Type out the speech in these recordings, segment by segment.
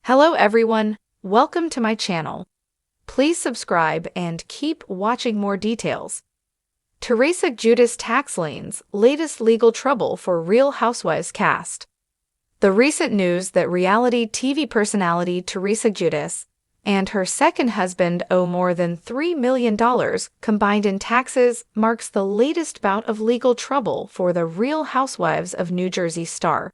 Hello everyone, welcome to my channel. Please subscribe and keep watching more details. Teresa Giudice tax liens, latest legal trouble for Real Housewives cast. The recent news that reality TV personality Teresa Giudice and her second husband owe more than $3 million combined in taxes marks the latest bout of legal trouble for the Real Housewives of New Jersey star.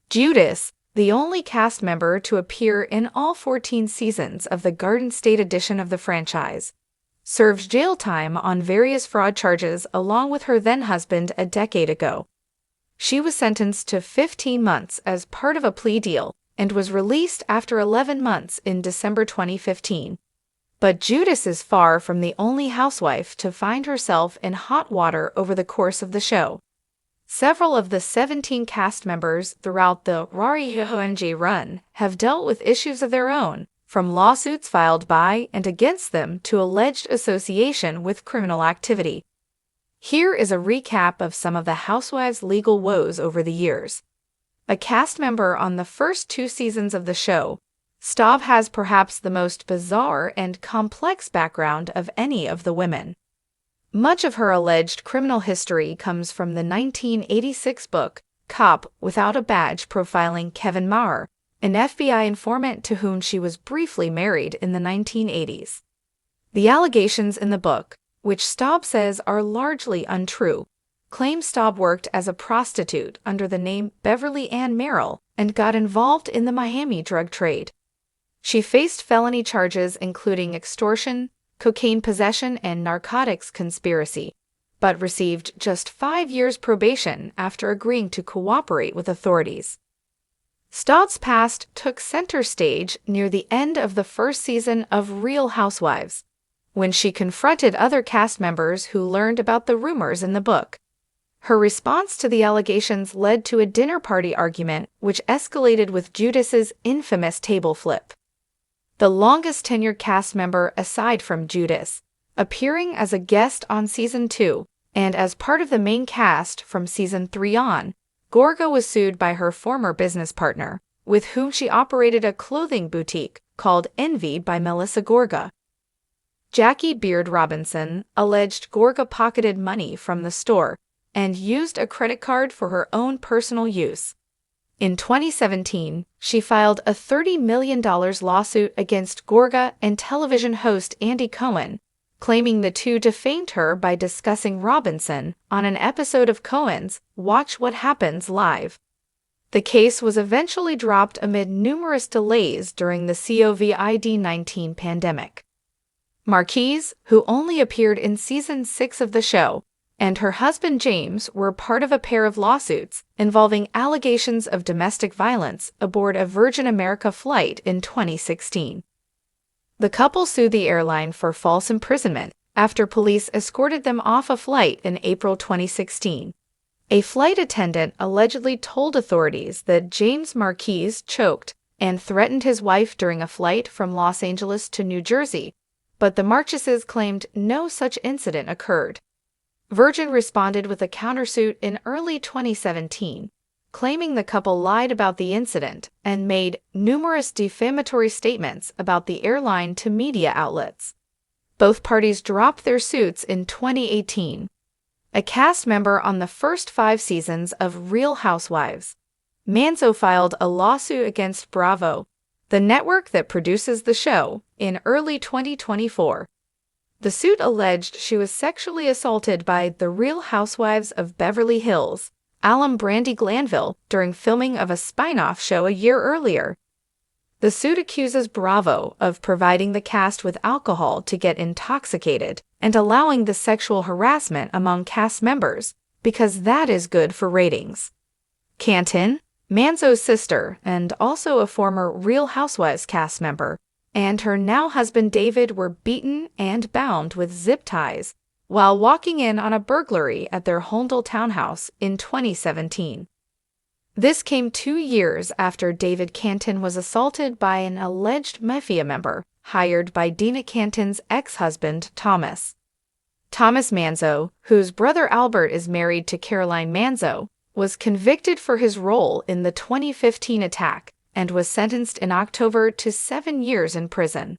Giudice, the only cast member to appear in all 14 seasons of the Garden State edition of the franchise, served jail time on various fraud charges along with her then-husband a decade ago. She was sentenced to 15 months as part of a plea deal and was released after 11 months in December 2015. But Giudice is far from the only housewife to find herself in hot water over the course of the show. Several of the 17 cast members throughout the Housewives run have dealt with issues of their own, from lawsuits filed by and against them to alleged association with criminal activity. Here is a recap of some of the Housewives' legal woes over the years. A cast member on the first 2 seasons of the show, Staub has perhaps the most bizarre and complex background of any of the women. Much of her alleged criminal history comes from the 1986 book, Cop Without a Badge, profiling Kevin Maurer, an FBI informant to whom she was briefly married in the 1980s. The allegations in the book, which Staub says are largely untrue, claim Staub worked as a prostitute under the name Beverly Ann Merrill and got involved in the Miami drug trade. She faced felony charges including extortion, cocaine possession, and narcotics conspiracy, but received just 5 years probation after agreeing to cooperate with authorities. Staub's past took center stage near the end of the first season of Real Housewives, when she confronted other cast members who learned about the rumors in the book. Her response to the allegations led to a dinner party argument which escalated with Giudice's infamous table flip. The longest-tenured cast member aside from Giudice, appearing as a guest on Season 2 and as part of the main cast from Season 3 on, Gorga was sued by her former business partner, with whom she operated a clothing boutique called Envied by Melissa Gorga. Jackie Beard Robinson alleged Gorga pocketed money from the store and used a credit card for her own personal use. In 2017, she filed a $30 million lawsuit against Gorga and television host Andy Cohen, claiming the two defamed her by discussing Robinson on an episode of Cohen's Watch What Happens Live. The case was eventually dropped amid numerous delays during the COVID-19 pandemic. Marquise, who only appeared in Season 6 of the show, and her husband James were part of a pair of lawsuits involving allegations of domestic violence aboard a Virgin America flight in 2016. The couple sued the airline for false imprisonment after police escorted them off a flight in April 2016. A flight attendant allegedly told authorities that James Marquise choked and threatened his wife during a flight from Los Angeles to New Jersey, but the Marquises claimed no such incident occurred. Virgin responded with a countersuit in early 2017, claiming the couple lied about the incident and made numerous defamatory statements about the airline to media outlets. Both parties dropped their suits in 2018. A cast member on the first 5 seasons of Real Housewives, Manzo filed a lawsuit against Bravo, the network that produces the show, in early 2024. The suit alleged she was sexually assaulted by The Real Housewives of Beverly Hills, alum Brandi Glanville, during filming of a spin-off show a year earlier. The suit accuses Bravo of providing the cast with alcohol to get intoxicated and allowing the sexual harassment among cast members because that is good for ratings. Canton, Manzo's sister and also a former Real Housewives cast member, and her now-husband David were beaten and bound with zip ties while walking in on a burglary at their Holndale townhouse in 2017. This came 2 years after David Canton was assaulted by an alleged mafia member hired by Dina Canton's ex-husband Thomas. Thomas Manzo, whose brother Albert is married to Caroline Manzo, was convicted for his role in the 2015 attack and was sentenced in October to 7 years in prison.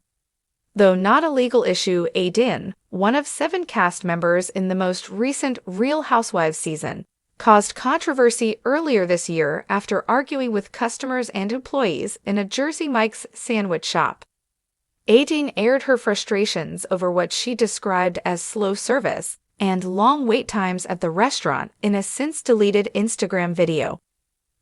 Though not a legal issue, Aiden, one of 7 cast members in the most recent Real Housewives season, caused controversy earlier this year after arguing with customers and employees in a Jersey Mike's sandwich shop. Aiden aired her frustrations over what she described as slow service and long wait times at the restaurant in a since-deleted Instagram video.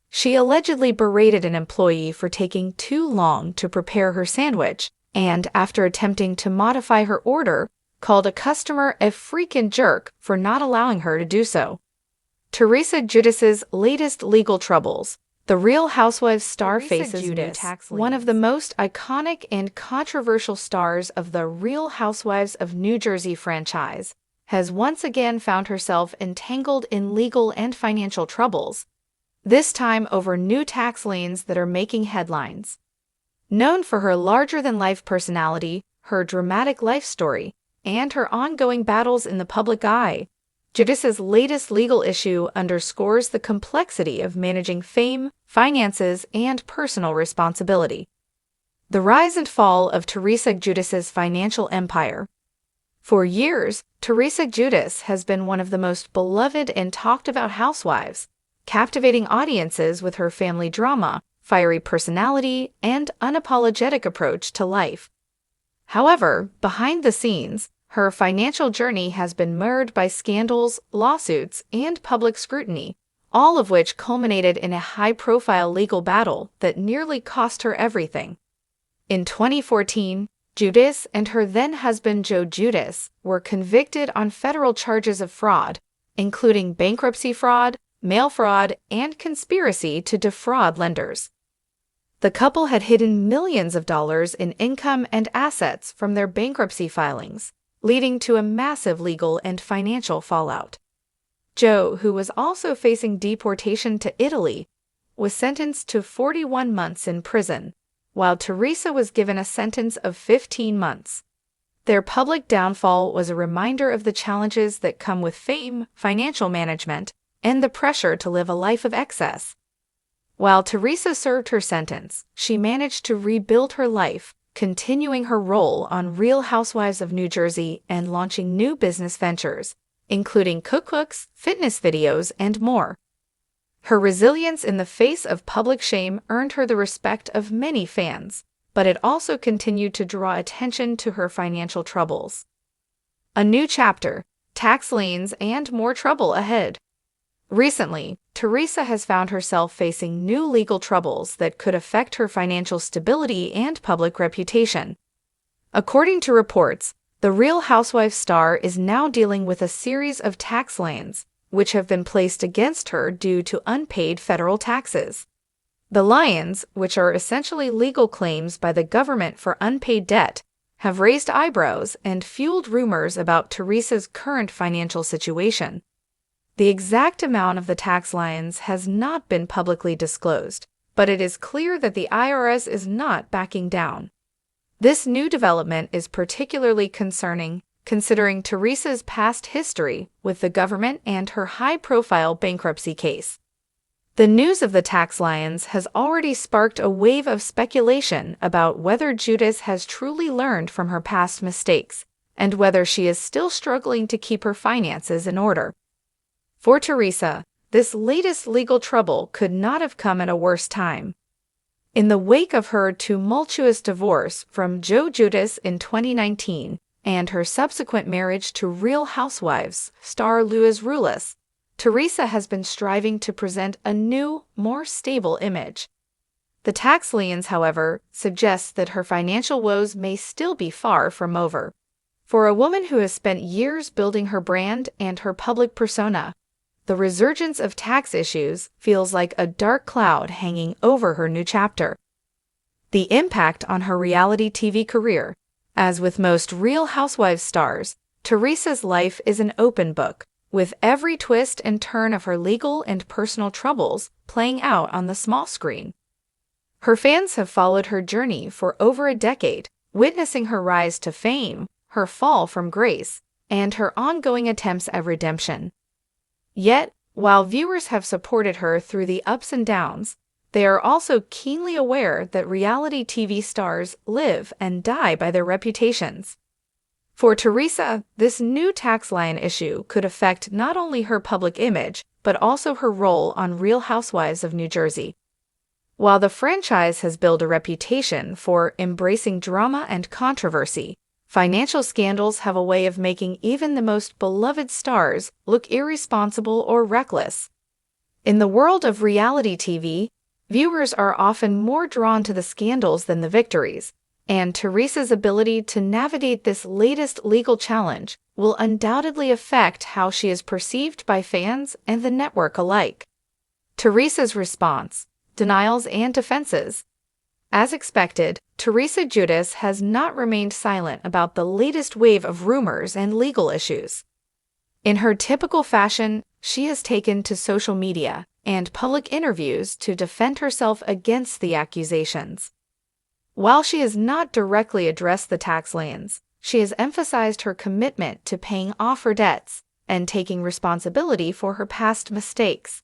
She allegedly berated an employee for taking too long to prepare her sandwich and, after attempting to modify her order, called a customer a freaking jerk for not allowing her to do so. Teresa Giudice's latest legal troubles. The Real Housewives star faces new tax liens. One of the most iconic and controversial stars of the Real Housewives of New Jersey franchise has once again found herself entangled in legal and financial troubles, this time over new tax liens that are making headlines. Known for her larger-than-life personality, her dramatic life story, and her ongoing battles in the public eye, Giudice's latest legal issue underscores the complexity of managing fame, finances, and personal responsibility. The rise and fall of Teresa Giudice's financial empire. For years, Teresa Giudice has been one of the most beloved and talked-about housewives, captivating audiences with her family drama, fiery personality, and unapologetic approach to life. However, behind the scenes, her financial journey has been marred by scandals, lawsuits, and public scrutiny, all of which culminated in a high-profile legal battle that nearly cost her everything. In 2014, Giudice and her then-husband Joe Giudice were convicted on federal charges of fraud, including bankruptcy fraud, mail fraud, and conspiracy to defraud lenders. The couple had hidden millions of dollars in income and assets from their bankruptcy filings, leading to a massive legal and financial fallout. Joe, who was also facing deportation to Italy, was sentenced to 41 months in prison, while Teresa was given a sentence of 15 months. Their public downfall was a reminder of the challenges that come with fame, financial management, and the pressure to live a life of excess. While Teresa served her sentence, she managed to rebuild her life, continuing her role on Real Housewives of New Jersey and launching new business ventures, including cookbooks, fitness videos, and more. Her resilience in the face of public shame earned her the respect of many fans, but it also continued to draw attention to her financial troubles. A new chapter, tax liens, and more trouble ahead. Recently, Teresa has found herself facing new legal troubles that could affect her financial stability and public reputation. According to reports, the Real Housewives star is now dealing with a series of tax liens, which have been placed against her due to unpaid federal taxes. The liens, which are essentially legal claims by the government for unpaid debt, have raised eyebrows and fueled rumors about Teresa's current financial situation. The exact amount of the tax liens has not been publicly disclosed, but it is clear that the IRS is not backing down. This new development is particularly concerning, considering Teresa's past history with the government and her high-profile bankruptcy case. The news of the tax liens has already sparked a wave of speculation about whether Giudice has truly learned from her past mistakes, and whether she is still struggling to keep her finances in order. For Teresa, this latest legal trouble could not have come at a worse time. In the wake of her tumultuous divorce from Joe Giudice in 2019 and her subsequent marriage to Real Housewives star Luis Ruiz, Teresa has been striving to present a new, more stable image. The tax liens, however, suggest that her financial woes may still be far from over. For a woman who has spent years building her brand and her public persona, the resurgence of tax issues feels like a dark cloud hanging over her new chapter. The impact on her reality TV career. As with most Real Housewives stars, Teresa's life is an open book, with every twist and turn of her legal and personal troubles playing out on the small screen. Her fans have followed her journey for over a decade, witnessing her rise to fame, her fall from grace, and her ongoing attempts at redemption. Yet, while viewers have supported her through the ups and downs, They are also keenly aware that reality TV stars live and die by their reputations. For Teresa, this new tax lien issue could affect not only her public image, but also her role on Real Housewives of New Jersey. While the franchise has built a reputation for embracing drama and controversy, financial scandals have a way of making even the most beloved stars look irresponsible or reckless. In the world of reality TV, viewers are often more drawn to the scandals than the victories, and Teresa's ability to navigate this latest legal challenge will undoubtedly affect how she is perceived by fans and the network alike. Teresa's response: denials and defenses. As expected, Teresa Giudice has not remained silent about the latest wave of rumors and legal issues. In her typical fashion, she has taken to social media and public interviews to defend herself against the accusations. While she has not directly addressed the tax liens, she has emphasized her commitment to paying off her debts and taking responsibility for her past mistakes.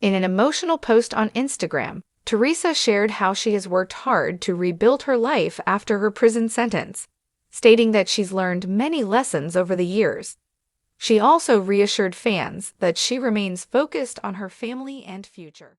In an emotional post on Instagram, Teresa shared how she has worked hard to rebuild her life after her prison sentence, stating that she's learned many lessons over the years. She also reassured fans that she remains focused on her family and future.